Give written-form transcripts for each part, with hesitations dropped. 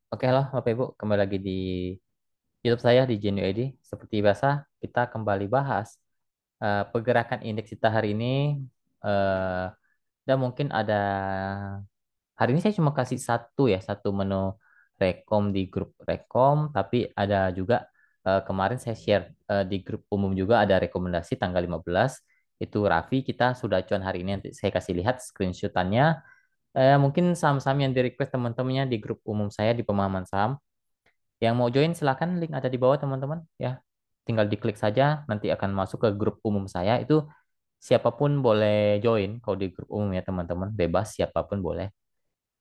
Oke, halo Bapak Ibu, kembali lagi di YouTube saya di Genu ID. Seperti biasa, kita kembali bahas pergerakan indeks kita hari ini. eh, dan mungkin ada hari ini saya cuma kasih satu menu rekom di grup rekom, tapi ada juga kemarin saya share di grup umum juga ada rekomendasi tanggal 15. Itu Raffi, kita sudah cuan hari ini. Nanti saya kasih lihat screenshotannya. Mungkin saham-saham yang di request teman-temannya di grup umum saya di pemahaman saham. Yang mau join silakan link ada di bawah teman-teman ya. Tinggal diklik saja nanti akan masuk ke grup umum saya. Itu siapapun boleh join kalau di grup umum ya teman-teman. Bebas siapapun boleh.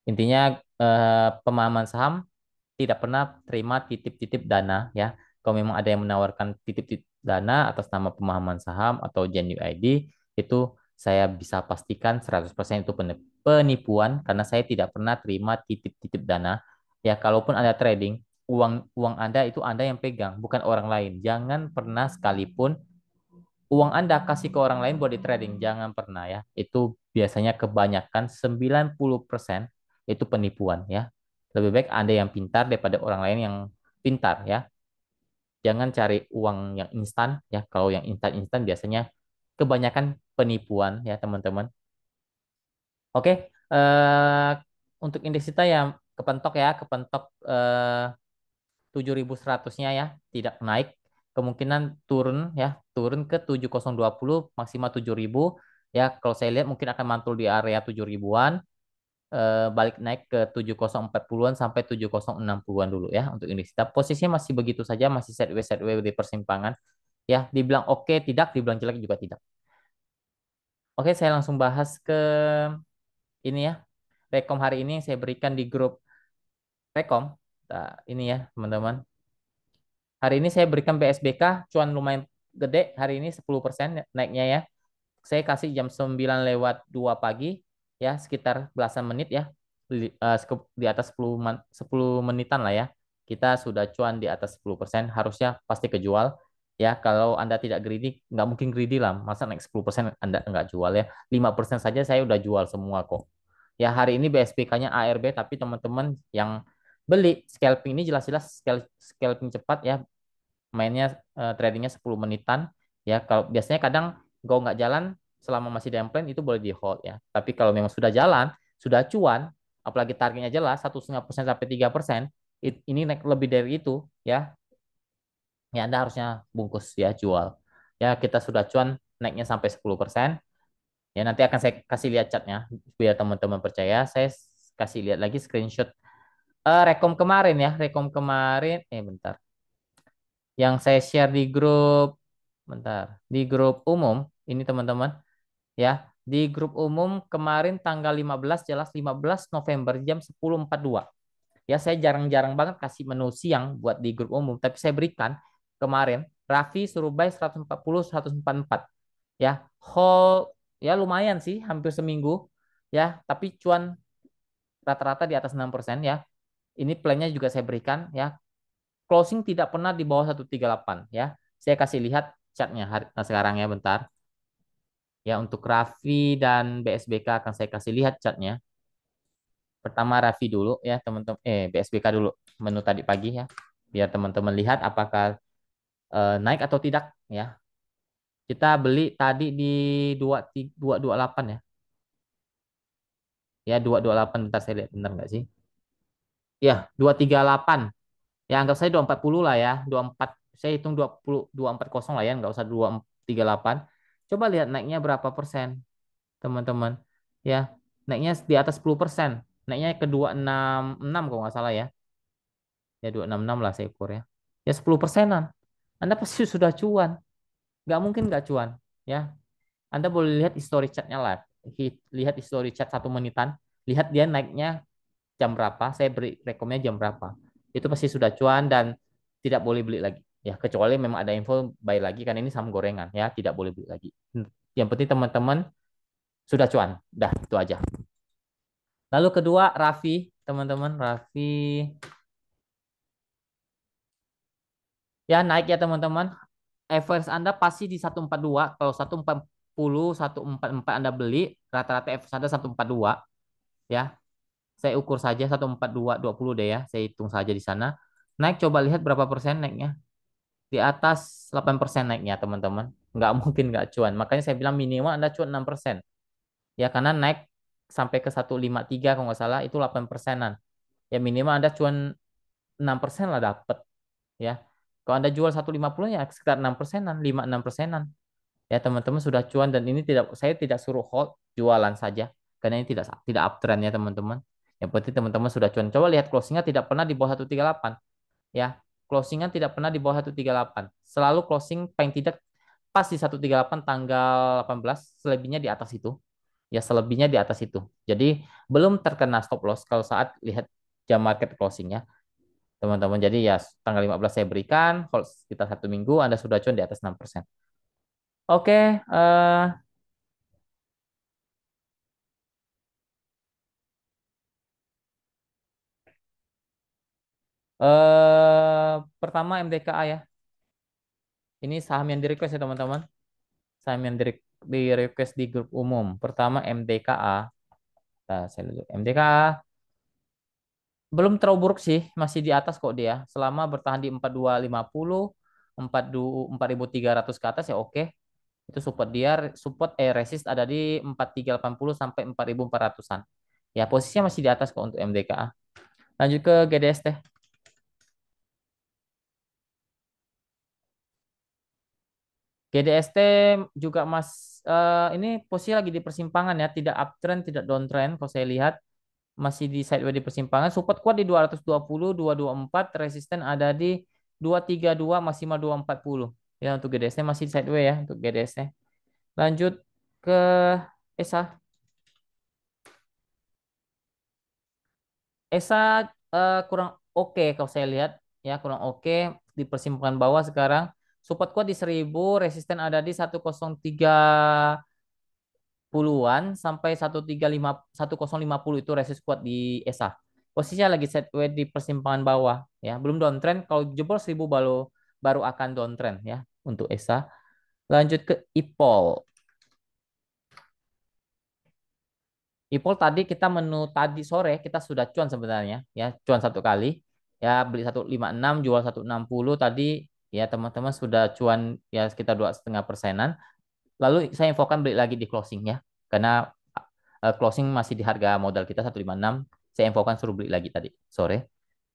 Intinya pemahaman saham tidak pernah terima titip-titip dana ya. Kalau memang ada yang menawarkan titip-titip dana atas nama pemahaman saham atau Genuine ID itu saya bisa pastikan 100% itu penipuan karena saya tidak pernah terima titip-titip dana. Ya, kalaupun Anda trading, uang uang Anda itu Anda yang pegang, bukan orang lain. Jangan pernah sekalipun uang Anda kasih ke orang lain buat di trading, jangan pernah ya. Itu biasanya kebanyakan 90% itu penipuan ya. Lebih baik Anda yang pintar daripada orang lain yang pintar ya. Jangan cari uang yang instan ya. Kalau yang instan-instan biasanya kebanyakan penipuan ya teman-teman. Oke, untuk indeks kita yang kepentok ya, kepentok 7.100-nya ya, tidak naik. Kemungkinan turun ya, turun ke 7020 maksimal 7.000 ya. Kalau saya lihat mungkin akan mantul di area 7.000-an, balik naik ke 7040-an sampai 7060-an dulu ya untuk indeks kita. Posisinya masih begitu saja, masih sideways di persimpangan. Ya, dibilang oke tidak, dibilang jelek juga tidak. Oke, saya langsung bahas ke ini ya. Rekom hari ini saya berikan di grup Rekom. Nah, ini ya, teman-teman. Hari ini saya berikan BSBK, cuan lumayan gede. Hari ini 10% naiknya ya. Saya kasih jam 9 lewat 2 pagi, ya sekitar belasan menit ya. Di atas 10 menitan lah ya. Kita sudah cuan di atas 10%, harusnya pasti kejual. Ya, kalau Anda tidak greedy, nggak mungkin greedy lah. Masa naik 10% Anda nggak jual ya. 5% saja saya udah jual semua kok. Ya, hari ini BSBK-nya ARB, tapi teman-teman yang beli scalping ini jelas-jelas scalping cepat ya, mainnya tradingnya 10 menitan ya. Kalau biasanya kadang go nggak jalan selama masih dalam plan itu boleh di hold ya, tapi kalau memang sudah jalan, sudah cuan, apalagi targetnya jelas 1,5% sampai 3%, ini naik lebih dari itu ya, ya Anda harusnya bungkus ya, jual ya. Kita sudah cuan naiknya sampai 10% ya. Nanti akan saya kasih lihat chartnya biar teman-teman percaya. Saya kasih lihat lagi screenshot rekom kemarin ya, rekom kemarin bentar, yang saya share di grup, bentar, di grup umum ini teman-teman ya. Di grup umum kemarin tanggal 15, jelas 15 November jam 10.42. Ya, saya jarang-jarang banget kasih menu siang buat di grup umum, tapi saya berikan kemarin Raffi suruh buy 140 144 ya. Hold ya lumayan sih hampir seminggu ya, tapi cuan rata-rata di atas 6% ya. Ini plannya juga saya berikan ya. Closing tidak pernah di bawah 138 ya. Saya kasih lihat chartnya sekarang ya, bentar. Ya, untuk Raffi dan BSBK akan saya kasih lihat chartnya. Pertama Raffi dulu ya teman-teman. BSBK dulu menu tadi pagi ya. Biar teman-teman lihat apakah naik atau tidak ya. Kita beli tadi di 228 ya. Ya 228, bentar saya lihat benar nggak sih? Ya 238. Ya anggap saya 240 lah ya. 24, saya hitung 240 lah ya, nggak usah 238. Coba lihat naiknya berapa persen, teman-teman. Ya, naiknya di atas 10%. Naiknya ke 266 kalau nggak salah ya. Ya 266 lah saya ukur ya. Ya 10%-an. Anda pasti sudah cuan. Nggak mungkin nggak cuan. Ya, Anda boleh lihat history chatnya live. Lihat history chat 1 menitan. Lihat dia naiknya jam berapa. Saya beri rekomnya jam berapa. Itu pasti sudah cuan dan tidak boleh beli lagi. Ya, kecuali memang ada info buy lagi, kan ini saham gorengan ya, tidak boleh beli lagi. Yang penting teman-teman sudah cuan. Dah, itu aja. Lalu kedua, Raffi, teman-teman, Raffi. Ya, naik ya teman-teman. Average Anda pasti di 142. Kalau 140, 144 Anda beli, rata-rata average Anda 142 ya. Saya ukur saja 142,20 deh ya. Saya hitung saja di sana. Naik, coba lihat berapa persen naiknya. Di atas 8% naiknya, teman-teman. Nggak mungkin nggak cuan. Makanya saya bilang minimal Anda cuan 6%. Ya, karena naik sampai ke 153 kalau nggak salah, itu 8 persenan. Ya, minimal Anda cuan 6% lah dapat. Ya, kalau Anda jual 150 ya sekitar 6 persenan, 5-6 persenan. Ya, teman-teman sudah cuan dan ini tidak, saya tidak suruh hold, jualan saja. Karena ini tidak uptrend ya, teman-teman. Yang penting teman-teman sudah cuan. Coba lihat closingnya tidak pernah di bawah 138. Ya, closingan tidak pernah di bawah 138. Selalu closing paling tidak pas di 138 tanggal 18, selebihnya di atas itu. Ya, selebihnya di atas itu. Jadi belum terkena stop loss kalau saat lihat jam market closingnya, teman-teman. Jadi ya tanggal 15 saya berikan, kalau sekitar 1 minggu Anda sudah cuan di atas 6%. Oke, pertama MDKA ya. Ini saham yang di request ya, teman-teman. Saham yang di request di grup umum. Pertama MDKA. Nah, saya lihat MDKA belum terlalu buruk sih, masih di atas kok dia. Selama bertahan di 4250, 4300 ke atas ya oke. Itu support dia, resist ada di 4380 sampai 4400-an. Ya, posisinya masih di atas kok untuk MDKA. Lanjut ke GDST. GDST juga ini posisi lagi di persimpangan ya, tidak uptrend, tidak downtrend kalau saya lihat. Masih di sideways di persimpangan. Support kuat di 220, 224, resisten ada di 232, maksimal 240. Ya, untuk GDS masih sideways ya untuk GDS. Lanjut ke ESA. ESA kurang oke kalau saya lihat ya, kurang oke di persimpangan bawah sekarang. Support kuat di 1000, resisten ada di 103 an sampai 105 itu resist kuat di ESA. Posisinya lagi sideways di persimpangan bawah ya, belum downtrend. Kalau jebol 1000 baru baru akan downtrend ya untuk ESA. Lanjut ke IPOL. IPOL tadi kita tadi sore kita sudah cuan sebenarnya ya, cuan satu kali ya, beli 156 jual 160 tadi ya, teman-teman sudah cuan ya sekitar 2,5%-an. Lalu saya infokan beli lagi di closing ya. Karena closing masih di harga modal kita 156. Saya infokan suruh beli lagi tadi sore.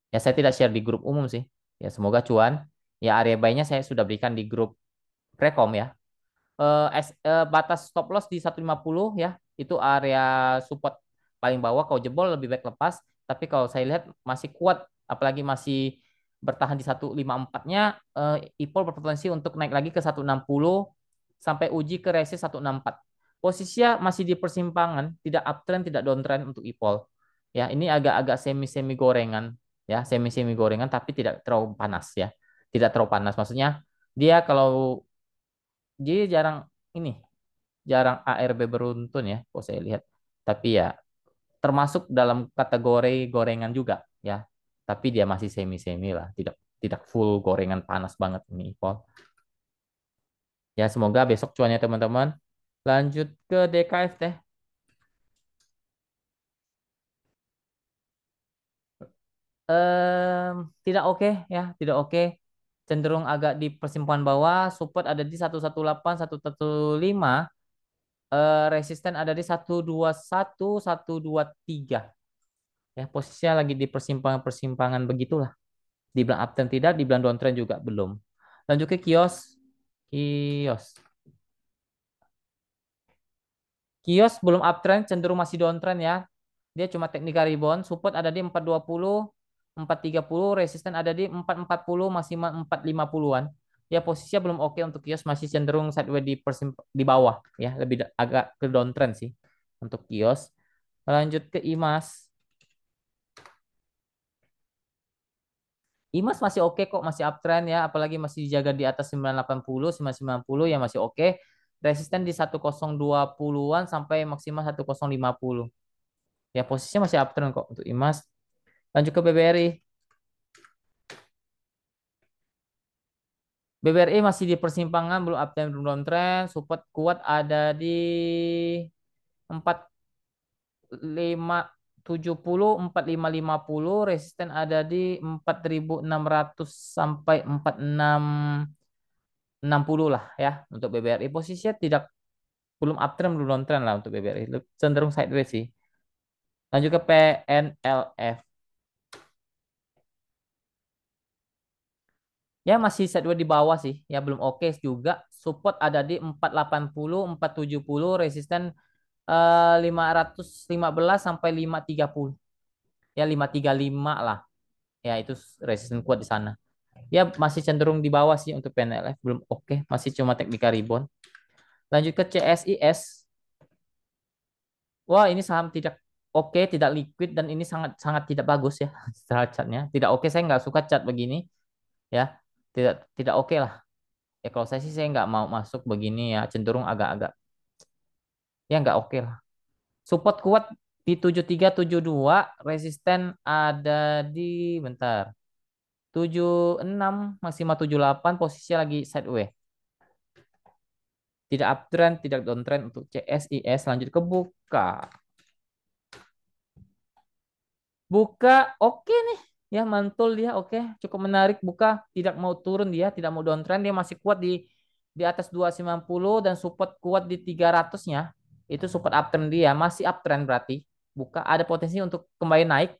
Ya, saya tidak share di grup umum sih. Ya, semoga cuan. Ya, area buy-nya saya sudah berikan di grup Rekom ya. Batas stop loss di 150 ya. Itu area support paling bawah. Kalau jebol lebih baik lepas. Tapi kalau saya lihat masih kuat. Apalagi masih bertahan di 154-nya. IPOL berpotensi untuk naik lagi ke 160 sampai uji ke resist 164. Posisinya masih di persimpangan. Tidak uptrend, tidak downtrend untuk IPOL. Ya, ini agak-agak semi-semi gorengan. Ya, semi-semi gorengan tapi tidak terlalu panas ya. Tidak terlalu panas. Maksudnya dia kalau jadi jarang ini, jarang ARB beruntun ya, kalau saya lihat. Tapi ya termasuk dalam kategori gorengan juga ya. Tapi dia masih semi-semi lah, tidak tidak full gorengan panas banget ini Paul. Ya, semoga besok cuannya teman-teman. Lanjut ke DKF teh. Tidak oke ya, tidak oke. Cenderung agak di persimpangan bawah, support ada di 118, 115, resisten ada di 121, 123. Ya, posisinya lagi di persimpangan-persimpangan begitulah. Dibilang uptrend tidak, dibilang downtrend juga belum. Lanjut ke kios. Kios. Kios belum uptrend, cenderung masih downtrend ya. Dia cuma technical rebound, support ada di 420, 430, resisten ada di 440, maksimal 450-an. Ya, posisinya belum oke untuk kios, masih cenderung sideways di bawah ya, lebih agak ke downtrend sih untuk kios. Lanjut ke IMAS. IMAS masih oke kok, masih uptrend ya, apalagi masih dijaga di atas 980, 990 ya masih oke. Resisten di 1020-an sampai maksimal 1050. Ya, posisinya masih uptrend kok untuk IMAS. Lanjut ke BBRI. BBRI masih di persimpangan, belum uptrend, belum downtrend. Support kuat ada di 457 40 4550 resisten ada di 4600 sampai 4660 lah ya untuk BBRI. Posisinya tidak belum uptrend belum downtrend lah untuk BBRI. Cenderung sideways sih. Lanjut ke PNLF. Ya masih sideways di bawah sih. Ya belum oke juga. Support ada di 480, 470, resisten 515 sampai 530. Ya 535 lah. Ya itu resisten kuat di sana. Ya masih cenderung di bawah sih untuk PNLF. Belum oke. Masih cuma technical rebound. Lanjut ke CSIS. Wah, ini saham tidak oke, tidak liquid dan ini sangat sangat tidak bagus ya secara chartnya. Tidak oke, saya nggak suka chart begini ya. Tidak tidak oke lah. Ya kalau saya sih saya nggak mau masuk begini ya, cenderung agak-agak ya nggak oke lah. Support kuat di 7372, resisten ada di bentar 76 maksimal 78, posisinya lagi sideways. Tidak uptrend, tidak downtrend untuk CSIS. Lanjut ke Buka. Buka oke nih. Ya mantul dia oke. Cukup menarik Buka. Tidak mau turun dia. Tidak mau downtrend. Dia masih kuat di atas 290 dan support kuat di 300-nya. Itu support uptrend dia. Masih uptrend berarti. Buka ada potensi untuk kembali naik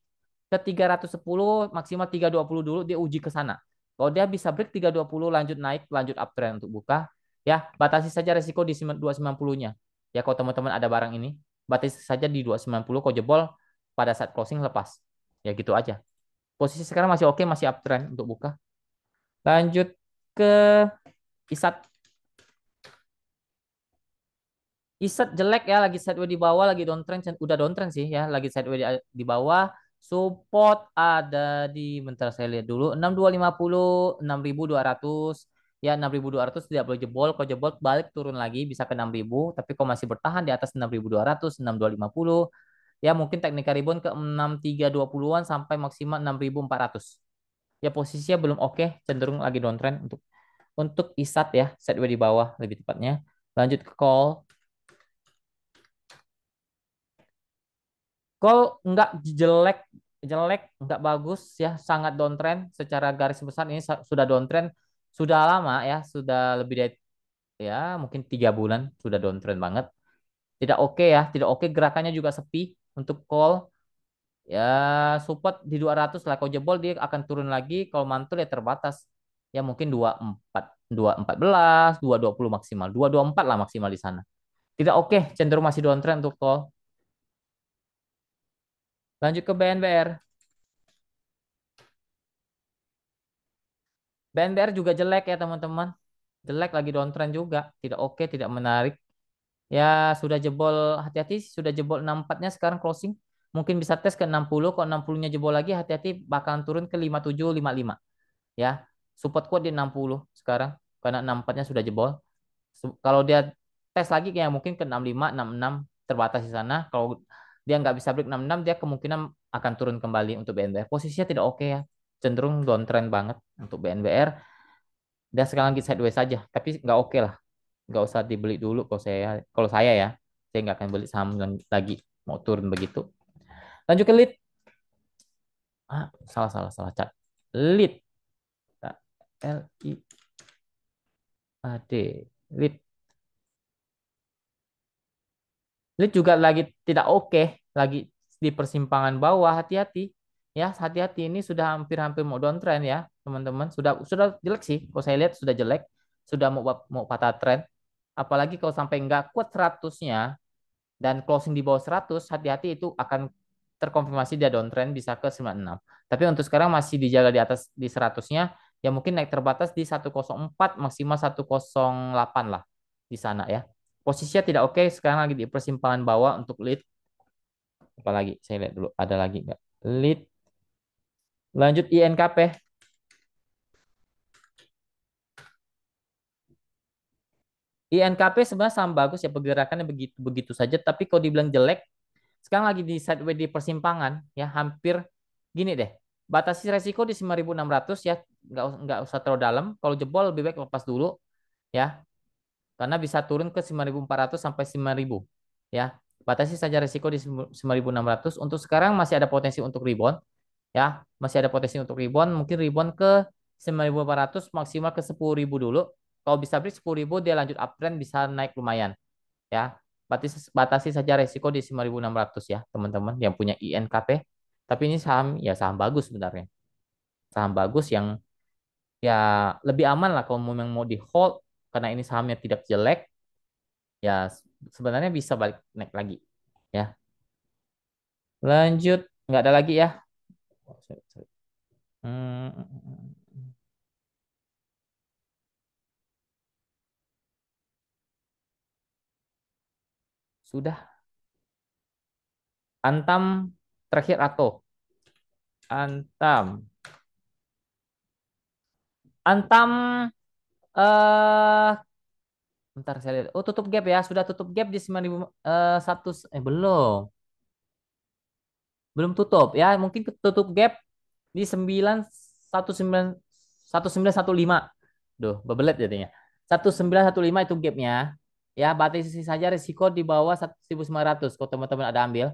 ke 310 maksimal 320 dulu dia uji ke sana. Kalau dia bisa break 320 lanjut naik lanjut uptrend untuk Buka. Ya, batasi saja resiko di 290-nya. Ya kalau teman-teman ada barang ini, batasi saja di 290 kalau jebol pada saat closing lepas. Ya gitu aja. Posisi sekarang masih oke, masih uptrend untuk Buka. Lanjut ke ISAT. ISAT jelek ya, lagi sideways di bawah, lagi downtrend, udah downtrend sih ya, lagi sideways di bawah. Support ada di, bentar saya lihat dulu, 6250, 6200. Ya 6200 tidak boleh jebol, kalau jebol balik turun lagi bisa ke 6000, tapi kalau masih bertahan di atas 6200, 6250, ya mungkin teknik rebound ke 6320-an sampai maksimal 6400. Ya posisinya belum oke, cenderung lagi downtrend untuk ISAT ya, sideways di bawah lebih tepatnya. Lanjut ke call. Call nggak jelek, jelek nggak bagus ya, sangat downtrend secara garis besar ini sudah downtrend sudah lama ya, sudah lebih dari ya mungkin 3 bulan sudah downtrend banget. Tidak oke ya, tidak oke, gerakannya juga sepi untuk call. Ya support di 200 lah. Kalau jebol dia akan turun lagi. Kalau mantul ya terbatas. Ya mungkin 24, 214, 220 maksimal. 224 lah maksimal di sana. Tidak oke, cenderung masih downtrend untuk call. Lanjut ke BNBR. BNBR juga jelek ya teman-teman. Jelek lagi downtrend juga. Tidak oke, tidak menarik. Ya sudah jebol, hati-hati sudah jebol 64-nya sekarang closing. Mungkin bisa tes ke 60. Kalau 60-nya jebol lagi hati-hati bakalan turun ke 57, 55. Ya. Support kuat di 60 sekarang karena 64-nya sudah jebol. Kalau dia tes lagi kayak mungkin ke 65, 66 terbatas di sana. Kalau dia nggak bisa break 66, dia kemungkinan akan turun kembali untuk BNBR. Posisinya tidak oke ya. Cenderung downtrend banget untuk BNBR. Dia sekarang lagi sideways saja, tapi nggak oke lah. Nggak usah dibeli dulu kalau saya ya. Saya nggak akan beli saham lagi mau turun begitu. Lanjut ke lead. Salah salah salah cat. Lead. LIAD. Lead. Lead juga lagi tidak oke, lagi di persimpangan bawah, hati-hati. Ya, hati-hati ini sudah hampir-hampir mau downtrend ya, teman-teman. Sudah jelek sih. Kalau saya lihat sudah jelek, sudah mau patah trend. Apalagi kalau sampai nggak kuat 100-nya dan closing di bawah 100, hati-hati itu akan terkonfirmasi dia downtrend bisa ke 96. Tapi untuk sekarang masih dijaga di atas di 100-nya, ya mungkin naik terbatas di 104 maksimal 108 lah di sana ya. Posisinya tidak oke, sekarang lagi di persimpangan bawah untuk lead. Apalagi saya lihat dulu ada lagi nggak? Lead. Lanjut INKP. INKP sebenarnya sama bagus ya, pergerakannya begitu begitu saja, tapi kalau dibilang jelek sekarang lagi di sideways di persimpangan ya, hampir gini deh. Batasi resiko di 5.600 ya, nggak usah terlalu dalam. Kalau jebol lebih baik lepas dulu ya, karena bisa turun ke 5.400 sampai 5.000 ya. Batasi saja risiko di 9.600. Untuk sekarang masih ada potensi untuk rebound ya, masih ada potensi untuk rebound, mungkin rebound ke 9.800 maksimal ke 10.000 dulu. Kalau bisa break 10.000 dia lanjut uptrend bisa naik lumayan ya. Batasi saja risiko di 9.600 ya teman-teman yang punya INKP. Tapi ini saham ya saham bagus sebenarnya. Saham bagus yang ya lebih aman lah kalau memang mau di hold karena ini sahamnya tidak jelek ya sebenarnya bisa balik naik lagi ya. Lanjut, nggak ada lagi ya. Oh, sorry, sorry. Hmm, sudah. Antam terakhir atau Antam. Antam bentar saya lihat. Oh, tutup gap ya. Sudah tutup gap di 9.100 belum. Belum tutup ya. Mungkin tutup gap di 1915. Duh, bebelet jadinya. 1915 itu gapnya. Ya, batasi saja risiko di bawah 1.900 kalau teman-teman ada ambil.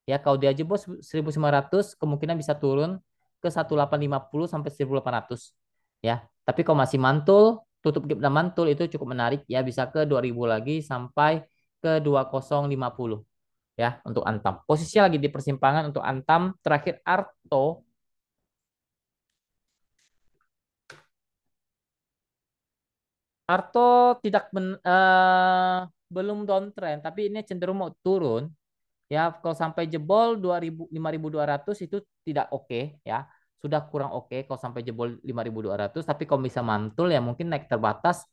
Ya, kalau dia jebol 1.900 kemungkinan bisa turun ke 1.850 sampai 1.800. Ya, tapi kalau masih mantul, tutup gap dan mantul itu cukup menarik ya, bisa ke 2.000 lagi sampai ke 2050 ya untuk Antam. Posisinya lagi di persimpangan untuk Antam. Terakhir Arto. Arto tidak belum downtrend, tapi ini cenderung mau turun. Ya, kalau sampai jebol 2.000 5.200 itu tidak oke ya. Sudah kurang oke kalau sampai jebol 5.200, tapi kalau bisa mantul ya mungkin naik terbatas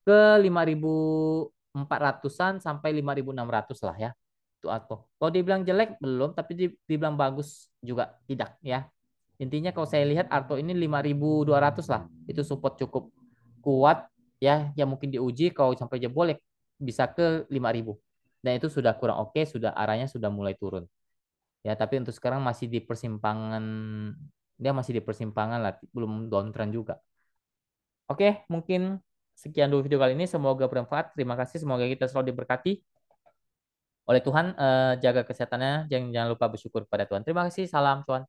ke 5.400-an sampai 5.600 lah ya. Itu Arto. Kalau dibilang jelek belum, tapi dibilang bagus juga tidak ya. Intinya kalau saya lihat Arto ini 5.200 lah. Itu support cukup kuat ya, yang mungkin diuji kalau sampai jebol ya bisa ke 5.000. Dan itu sudah kurang oke, sudah arahnya sudah mulai turun. Ya, tapi untuk sekarang masih di persimpangan, dia masih di persimpangan lah, belum downtrend juga. Oke, mungkin sekian dulu video kali ini. Semoga bermanfaat. Terima kasih. Semoga kita selalu diberkati oleh Tuhan. Jaga kesehatannya. Jangan lupa bersyukur pada Tuhan. Terima kasih. Salam Tuhan.